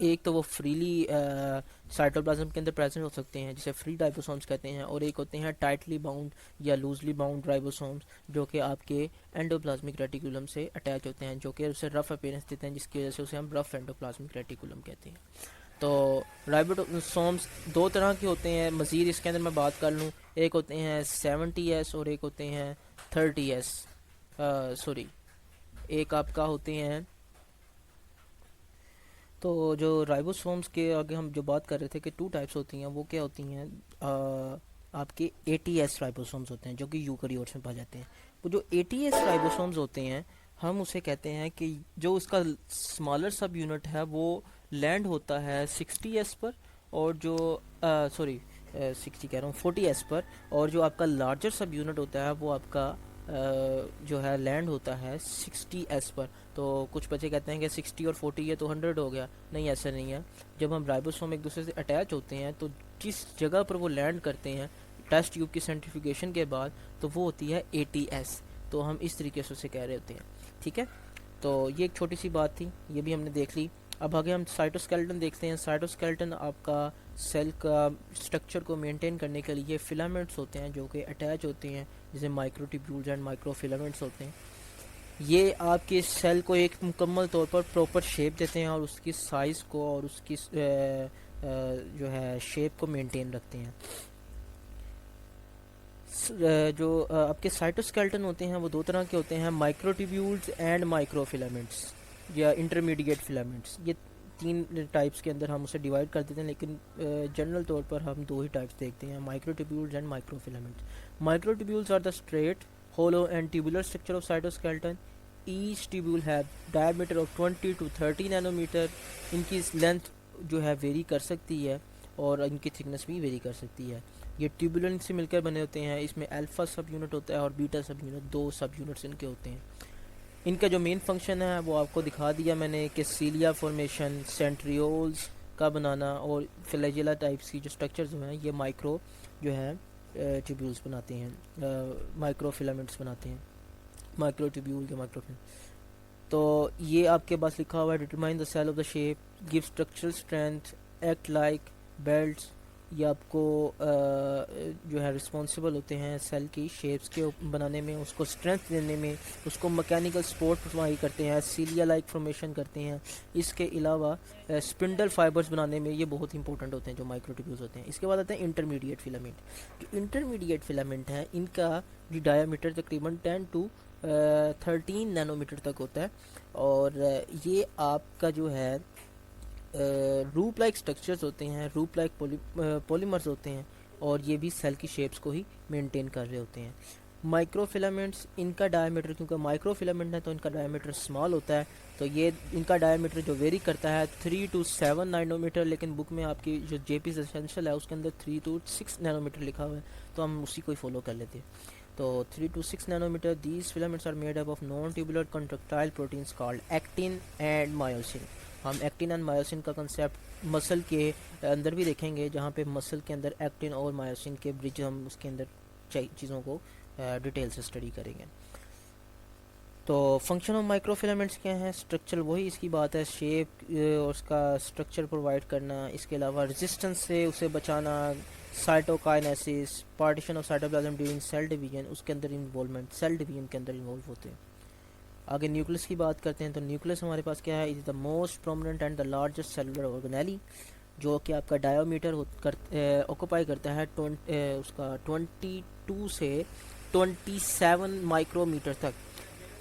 एक तो वो फ्रीली साइटोप्लाज्म के अंदर प्रेजेंट हो सकते हैं, जिसे फ्री राइबोसोम्स कहते हैं, और एक होते हैं टाइटली बाउंड या लूजली बाउंड राइबोसोम्स, जो कि आपके एंडोप्लाज्मिक रेटिकुलम से अटैच होते हैं, जो कि उसे रफ अपीयरेंस देते हैं, जिसकी वजह से उसे हम रफ एंडोप्लाज्मिक रेटिकुलम कहते हैं। तो राइबोसोम्स दो तरह के होते हैं। मज़ीद इसके अंदर मैं बात कर लूँ, एक होते हैं 70S और एक होते हैं 30S, एक आपका होते हैं। तो जो राइबोसोम्स के आगे हम जो बात कर रहे थे कि 2 टाइप्स होती हैं, वो क्या होती हैं, आपके ATS राइबोसोम्स होते हैं, जो कि यूकेरियोट्स में पाए जाते हैं। वो जो ATS राइबोसोम्स होते हैं, हम उसे कहते हैं कि जो उसका स्मॉलर सब यूनिट है वो लैंड होता है 60S पर, और जो 60 कह रहा हूँ, 40S पर, और जो आपका लार्जर सब यूनिट होता है वो आपका जो है लैंड होता है 60S पर। तो कुछ बच्चे कहते हैं कि 60 और 40 है तो 100 हो गया। नहीं, ऐसा नहीं है। जब हम राइबोसोम एक दूसरे से अटैच होते हैं, तो जिस जगह पर वो लैंड करते हैं टेस्ट ट्यूब की सेंट्रीफ्यूगेशन के बाद, तो वो होती है ATS। तो हम इस तरीके से उसे कह रहे होते हैं। ठीक है, तो ये एक छोटी सी बात थी, ये भी हमने देख ली। अब आगे हम साइटोस्केलेटन देखते हैं। साइटोस्केलेटन आपका सेल का स्ट्रक्चर को मेंटेन करने के लिए फिलामेंट्स होते हैं जो कि अटैच होते हैं, जैसे माइक्रोट्यूब्यूल्स एंड माइक्रोफिलामेंट्स होते हैं। ये आपके सेल को एक मुकम्मल तौर पर प्रॉपर शेप देते हैं और उसकी साइज़ को और उसकी जो है शेप को मेंटेन रखते हैं। जो आपके साइटोस्केलेटन होते हैं वो दो तरह के होते हैं, माइक्रोट्यूब्यूल्स एंड माइक्रोफिलामेंट्स या इंटरमीडिएट फिलामेंट्स। ये तीन टाइप्स के अंदर हम उसे डिवाइड कर देते हैं, लेकिन जनरल तौर पर हम दो ही टाइप्स देखते हैं, microtubules and microfilaments. Microtubules are the straight hollow and tubular structure of cytoskeleton. Each tubule have diameter of 20 to 30 nanometer. इनकी लेंथ जो है वेरी कर सकती है और इनकी थिकनेस भी वेरी कर सकती है। ये ट्यूबुलन से मिलकर बने होते हैं। इसमें अल्फा सब यूनिट होता है और बीटा सब यूनिट, दो सब यूनिट्स इनके होते हैं। इनका जो मेन फंक्शन है वो आपको दिखा दिया मैंने कि सीलिया फॉर्मेशन, सेंट्रियोल्स का बनाना और फ्लैजेला टाइप्स की जो स्ट्रक्चर्स हैं ये माइक्रो जो है ट्यूब्यूल्स बनाते हैं, माइक्रो फिलामेंट्स बनाते हैं, माइक्रो ट्यूब्यूल या माइक्रो। तो ये आपके पास लिखा हुआ है, determine the cell of the shape, give structural strength, act like belts. ये आपको जो है रिस्पॉन्सिबल होते हैं सेल की शेप्स के बनाने में, उसको स्ट्रेंथ देने में, उसको मैकेनिकल सपोर्ट प्रोवाइड करते हैं, सीलिया लाइक फॉर्मेशन करते हैं। इसके अलावा स्पिंडल फाइबर्स बनाने में ये बहुत इंपॉर्टेंट होते हैं जो माइक्रोट्यूब्यूल्स होते हैं। इसके बाद आते हैं इंटरमीडिएट फिलामेंट। जो इंटरमीडिएट फिलामेंट हैं इनका जो डायामीटर तकरीबन 10 to 13 नैनोमीटर तक होता है और ये आपका जो है रूप लाइक स्ट्रक्चर्स होते हैं, रूप लाइक पॉलीमर्स होते हैं और ये भी सेल की शेप्स को ही मेंटेन कर रहे होते हैं। माइक्रोफिलामेंट्स, इनका डायमीटर, क्योंकि माइक्रोफिलामेंट है तो इनका डायमीटर स्मॉल होता है, तो ये इनका डायमीटर जो वेरी करता है 3 to 7 नैनोमीटर, लेकिन बुक में आपकी जो जेपीज एसेंशियल है उसके अंदर 3 to 6 नैनोमीटर लिखा हुआ है, तो हम उसी को ही फॉलो कर लेते हैं। तो 3 to 6 nanometer. These filaments are made up of non tubular contractile proteins called actin and myosin. हम एक्टिन एंड मायोसिन का कंसेप्ट मसल के अंदर भी देखेंगे, जहाँ पे मसल के अंदर एक्टिन और मायोसिन के ब्रिज हम उसके अंदर चीज़ों को डिटेल से स्टडी करेंगे। तो फंक्शन ऑफ माइक्रोफिलामेंट्स क्या है? स्ट्रक्चर वही इसकी बात है, शेप और उसका स्ट्रक्चर प्रोवाइड करना, इसके अलावा रेजिस्टेंस से उसे बचाना, cytokinesis, partition of cytoplasm during cell division, उसके अंदर इन्वॉल्वमेंट, सेल डिवीजन के अंदर इन्वॉल्व होते हैं। आगे न्यूक्लियस की बात करते हैं, तो न्यूक्लियस हमारे पास क्या है? Is the most prominent and the largest cellular organelle, जो कि आपका डायोमीटर ऑक्यूपाई करता है उसका 22 से 27 माइक्रोमीटर तक,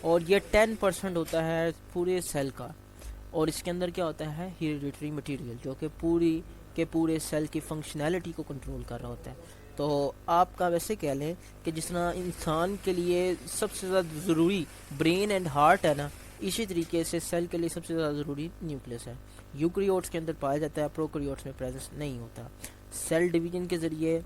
और ये 10% होता है पूरे सेल का। और इसके अंदर क्या होता है? हेरिडिटरी मटेरियल, जो कि पूरे सेल की फंक्शनैलिटी को कंट्रोल कर रहा होता है। तो आपका वैसे कह लें कि जिस तरह इंसान के लिए सबसे ज़्यादा ज़रूरी ब्रेन एंड हार्ट है ना, इसी तरीके से सेल के लिए सबसे ज़्यादा ज़रूरी न्यूक्लियस है। यूकैरियोट्स के अंदर पाया जाता है, प्रोकैरियोट्स में प्रेजेंस नहीं होता। सेल डिवीजन के ज़रिए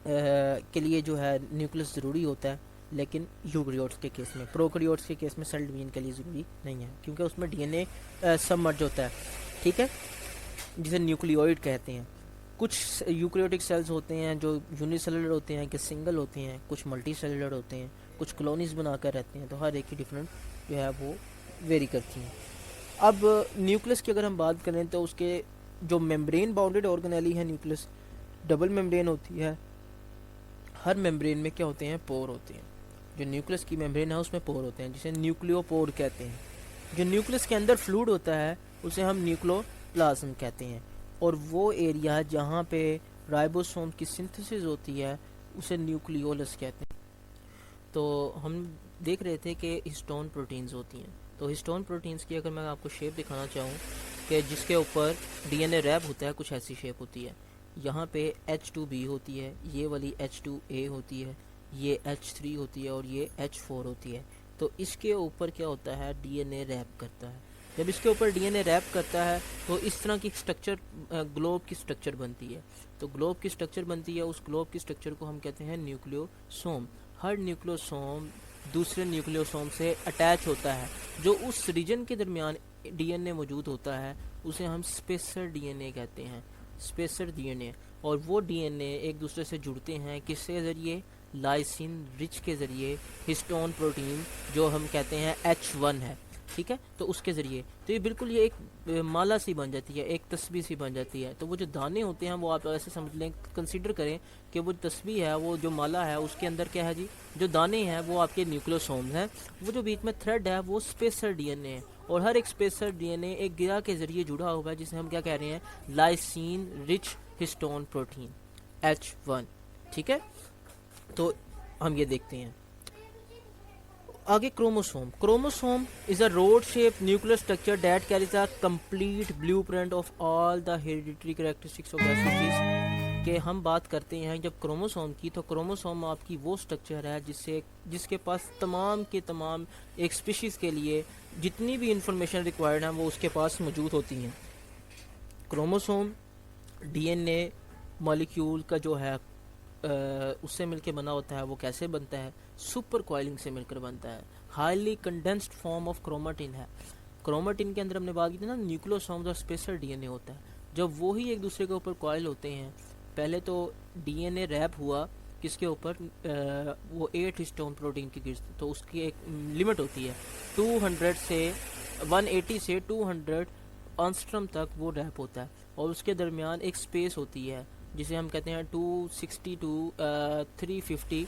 के लिए जो है न्यूक्लियस ज़रूरी होता है, लेकिन यूकैरियोट्स के केस में, प्रोकैरियोट्स के केस में सेल डिवीजन के लिए ज़रूरी नहीं है, क्योंकि उसमें डीएनए सबमर्ज होता है, ठीक है, जिसे न्यूक्लियोइड कहते हैं। कुछ यूकैरियोटिक सेल्स होते हैं जो यूनिसेलुलर होते हैं कि सिंगल होते हैं, कुछ मल्टी सेलुलर होते हैं, कुछ कॉलोनीज बनाकर रहते हैं, तो हर एक की डिफरेंट जो है वो वेरी करती हैं। अब न्यूक्लियस की अगर हम बात करें तो उसके जो मेम्ब्रेन बाउंडेड ऑर्गेनेली है न्यूक्लियस, डबल मेम्ब्रेन होती है। हर मेम्ब्रेन में क्या होते हैं? पोर होते हैं। जो न्यूक्लियस की मेम्ब्रेन है उसमें पोर होते हैं, जिसे न्यूक्लियोपोर कहते हैं। जो न्यूक्लियस के अंदर फ्लूइड होता है उसे हम न्यूक्लियोप्लाज्म कहते हैं, और वो एरिया जहाँ पे राइबोसोम की सिंथेसिस होती है उसे न्यूक्लियोलस कहते हैं। तो हम देख रहे थे कि हिस्टोन प्रोटीन्स होती हैं, तो हिस्टोन प्रोटीन्स की अगर मैं आपको शेप दिखाना चाहूँ कि जिसके ऊपर डीएनए रैप होता है, कुछ ऐसी शेप होती है। यहाँ पे H2B होती है, ये वाली H2A होती है, ये H3 होती है और ये H4 होती है। तो इसके ऊपर क्या होता है? डीएनए रैप करता है। जब इसके ऊपर डीएनए रैप करता है तो इस तरह की स्ट्रक्चर, ग्लोब की स्ट्रक्चर बनती है। तो ग्लोब की स्ट्रक्चर बनती है, उस ग्लोब की स्ट्रक्चर को हम कहते हैं न्यूक्लियोसोम। हर न्यूक्लियोसोम दूसरे न्यूक्लियोसोम से अटैच होता है। जो उस रीजन के दरमियान डीएनए मौजूद होता है उसे हम स्पेसर डीएनए कहते हैं, स्पेसर डीएनए। और वो डीएनए एक दूसरे से जुड़ते हैं किसके ज़रिए? लाइसिन रिच के ज़रिए। हिस्टोन प्रोटीन जो हम कहते हैं H1 है, ठीक है, तो उसके ज़रिए तो ये बिल्कुल ये एक माला सी बन जाती है, एक तस्बीह सी बन जाती है। तो वो जो दाने होते हैं वो आप ऐसे समझ लें, कंसीडर करें कि वो तस्बीह है, वो जो माला है उसके अंदर क्या है जी, जो दाने हैं वो आपके न्यूक्लियोसोम्स हैं, वो जो बीच में थ्रेड है वो स्पेसर डीएनए है, और हर एक स्पेसर डीएनए एक गिरा के ज़रिए जुड़ा हुआ है, जिसे हम क्या कह रहे हैं, lysine rich histone protein H1। ठीक है, तो हम ये देखते हैं आगे। Chromosome is a rod shape nuclear structure that carries a complete blueprint of all the hereditary characteristics of the species. के हम बात करते हैं जब क्रोमोसोम की, तो क्रोमोसोम आपकी वो स्ट्रक्चर है जिसके पास तमाम के तमाम एक स्पीशीज़ के लिए जितनी भी इंफॉर्मेशन रिक्वायर्ड है वो उसके पास मौजूद होती हैं। क्रोमोसोम डीएनए मॉलिक्यूल का जो है उससे मिलकर बना होता है। वो कैसे बनता है, सुपर कॉइलिंग से मिलकर बनता है। Highly condensed form of chromatin है। क्रोमेटिन के अंदर हमने बात की थी ना, न्यूक्लियोसोम्स और स्पेसर डीएनए होता है। जब वो ही एक दूसरे के ऊपर कॉइल होते हैं, पहले तो डीएनए रैप हुआ किसके ऊपर, वो 8 हिस्टोन प्रोटीन की गिर, तो उसकी एक लिमिट होती है 200 से 180 से 200 ऑन्स्ट्रम तक वो रैप होता है, और उसके दरमियान एक स्पेस होती है जिसे हम कहते हैं 260 टू 350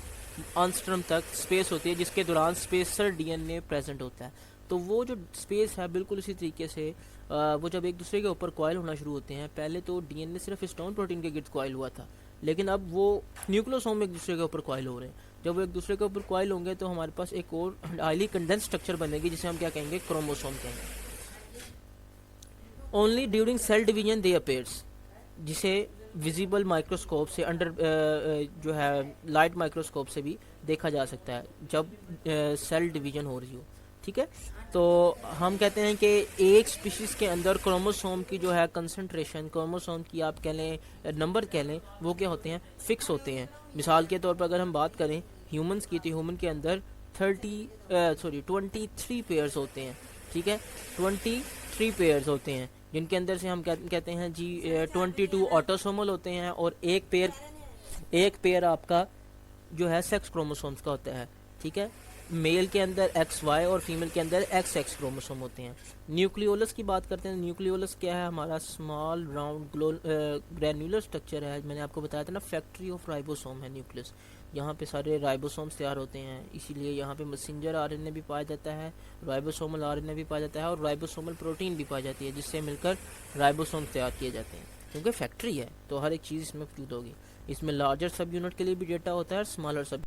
ऑन्स्ट्रम तक स्पेस होती है, जिसके दौरान स्पेसर डीएनए प्रेजेंट होता है। तो वो जो स्पेस है बिल्कुल इसी तरीके से वो जब एक दूसरे के ऊपर कॉइल होना शुरू होते हैं, पहले तो डीएनए सिर्फ हिस्टोन प्रोटीन के गिर्द कॉइल हुआ था, लेकिन अब वो न्यूक्लियोसोम एक दूसरे के ऊपर कॉइल हो रहे हैं। जब वो एक दूसरे के ऊपर कॉइल होंगे तो हमारे पास एक और हाईली कंडेंस स्ट्रक्चर बनेगी, जिसे हम क्या कहेंगे, क्रोमोसोम कहेंगे। ओनली ड्यूरिंग सेल डिवीजन दे अपेयर्स, जिसे विजिबल माइक्रोस्कोप से अंडर जो है लाइट माइक्रोस्कोप से भी देखा जा सकता है जब सेल डिवीजन हो रही हो। ठीक है, तो हम कहते हैं कि एक स्पीशीज़ के अंदर क्रोमोसोम की जो है कंसंट्रेशन, क्रोमोसोम की आप कह लें नंबर कह लें, वो क्या होते हैं, फिक्स होते हैं। मिसाल के तौर पर अगर हम बात करें ह्यूमंस की, तो ह्यूमन के अंदर 23 पेयर्स होते हैं। ठीक है, 23 पेयर्स होते हैं, जिनके अंदर से हम कहते हैं जी 22 ऑटोसोमल होते हैं, और एक पेयर आपका जो है सेक्स क्रोमोसोम्स का होता है। ठीक है, मेल के अंदर XY और फीमेल के अंदर XX क्रोमोसोम होते हैं। न्यूक्लियोलस की बात करते हैं। न्यूक्लियोलस क्या है, हमारा स्मॉल राउंड ग्रैन्युलर स्ट्रक्चर है। मैंने आपको बताया था ना, फैक्ट्री ऑफ राइबोसोम है न्यूक्लियस। यहाँ पे सारे राइबोसोम्स तैयार होते हैं, इसीलिए यहाँ पे मैसेंजर आरएनए भी पाया जाता है, राइबोसोमल आरएनए भी पाया जाता है, और राइबोसोमल प्रोटीन भी पाई जाती है, जिससे मिलकर राइबोसोम्स तैयार किए जाते हैं। क्योंकि फैक्ट्री है तो हर एक चीज़ इसमें मौजूद होगी। इसमें लार्जर सब यूनिट के लिए भी डेटा होता है और स्मॉलर सब।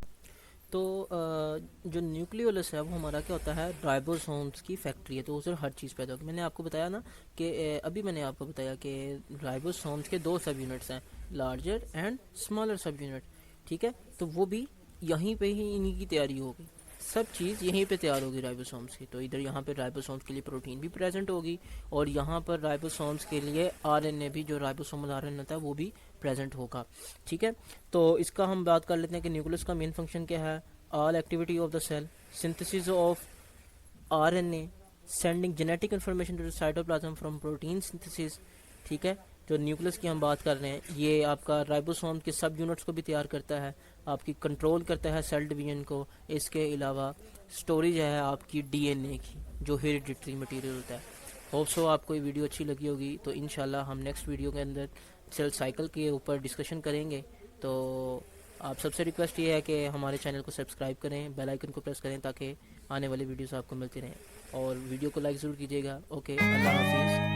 तो जो न्यूक्लियोलस है वो हमारा क्या होता है, राइबोसोम्स की फैक्ट्री है, तो उसे हर चीज़ पैदा होगी। मैंने आपको बताया ना कि अभी मैंने आपको बताया कि राइबोसोम्स के 2 सब यूनिट्स हैं, लार्जर एंड स्मॉलर सब यूनिट। ठीक है, तो वो भी यहीं पे ही इन्हीं की तैयारी होगी, सब चीज़ यहीं पे तैयार होगी राइबोसोम्स की। तो इधर यहाँ पे राइबोसोम्स के लिए प्रोटीन भी प्रेजेंट होगी, और यहाँ पर राइबोसोम्स के लिए आरएनए भी, जो राइबोसोमल आरएनए होता है वो भी प्रेजेंट होगा। ठीक है, तो इसका हम बात कर लेते हैं कि न्यूक्लियस का मेन फंक्शन क्या है। All activity of the cell, synthesis of RNA, sending genetic information to the cytoplasm from protein synthesis. ठीक है, जो न्यूक्लियस की हम बात कर रहे हैं, ये आपका राइबोसोम के सब यूनिट्स को भी तैयार करता है, आपकी कंट्रोल करता है सेल डिवीजन को। इसके अलावा स्टोरेज है आपकी डीएनए की, जो हेरिडिटरी मटेरियल होता है। होप सो आपको ये वीडियो अच्छी लगी होगी। तो इंशाल्लाह हम नेक्स्ट वीडियो के अंदर सेल साइकिल के ऊपर डिस्कशन करेंगे। तो आप सबसे रिक्वेस्ट ये है कि हमारे चैनल को सब्सक्राइब करें, बेल आइकन को प्रेस करें, ताकि आने वाली वीडियोस आपको मिलती रहें, और वीडियो को लाइक ज़रूर कीजिएगा। ओके, अल्लाह हाफिज़।